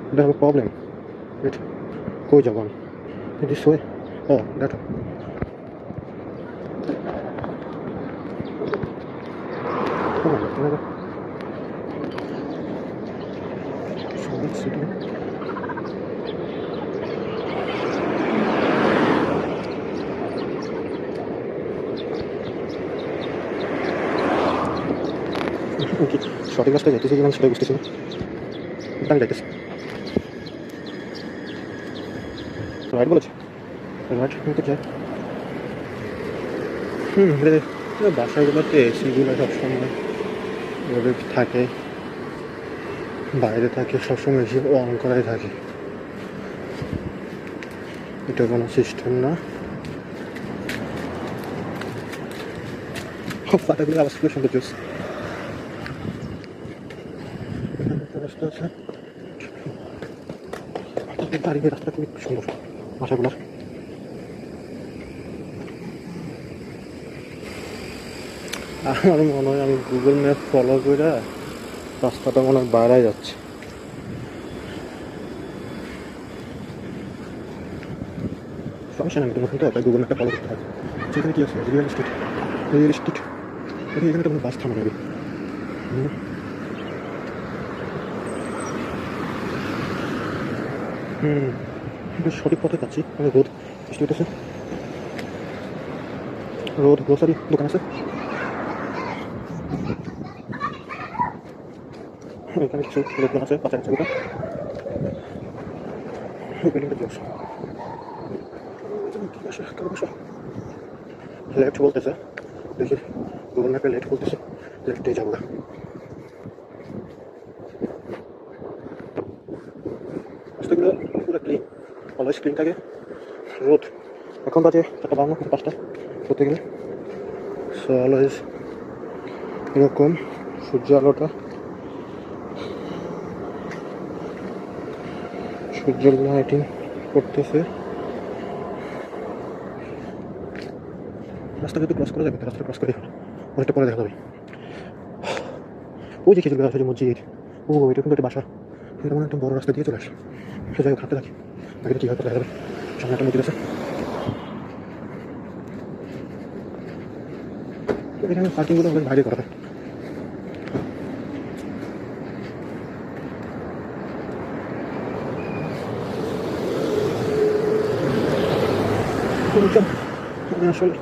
don't have a problem. Wait, কই যাবো আমি? This way? Oh, that way. Come on, another. Solid city. কি সঠিক রাস্তায় যাইতেছি কিনা সেটাই বুঝতেছি না। আমি যাইতেছি। রাইট বলেছে? রাইট নিতে চাই। বাসাগুলোতে এসিগুলো সবসময় এভাবে থাকে, বাইরে থাকে, সবসময় এসি অন করাই থাকে। এটা কোনো সিস্টেম না। পাতাগুলো আওয়াজ করে শুনতে চলছে। রাস্তা আছে, দাঁড়িয়ে রাস্তা খুবই সুন্দর বাসাগুলার। আমার মনে হয় আমি গুগল ম্যাপ ফলো করে রাস্তাটা মনে হয় বাইরে যাচ্ছে। সমস্যা নেই, নতুন তো তাই গুগল ম্যাপটা ফলো করতে হবে। সেখানে কি আছে? Real estate. রিয়েল এস্টেট এখানে তো কোনো বাস থামা যাবে। বেশ সঠিক পথে যাচ্ছি। আমি রোদ বৃষ্টি হইতেছে, রোদ গ্রোসারি দোকান আছে এখানে, কিছু লোকজন আছে কাছাকাছি। বিল্ডিংটা কি অবশ্য লেফট বলতেছে, দেখি গুগল ম্যাপে লেফট বলতেছে, লেফটে যাবো। রাস্তাগুলো পুরো ক্লিন, অলওয়েজ ক্লিন থাকে। রোদ এখন বাজে 4:52, 5টা করতে গেলে। সো অলওয়েজ এরকম সূর্য আলোটা, সূর্যের লাইটিং করতেছে। রাস্তা কিন্তু ক্রস করা যাবে, রাস্তা ক্রস করে অনেকটা পরে দেখা যাবে। ওই যে খেজুর গাছ আছে, যে মসজিদ, ও এটা কিন্তু একটা বাসা। এটা মনে একটা বড় রাস্তা দিয়ে চলে আসে। সে জায়গায় হাঁটতে থাকি, আগে কী হয়তো দেখা যাবে। সামনে একটা মসজিদ আছে, এখানে পার্কিংগুলো আমাদের বাইরে করা হয়। আমি আসলে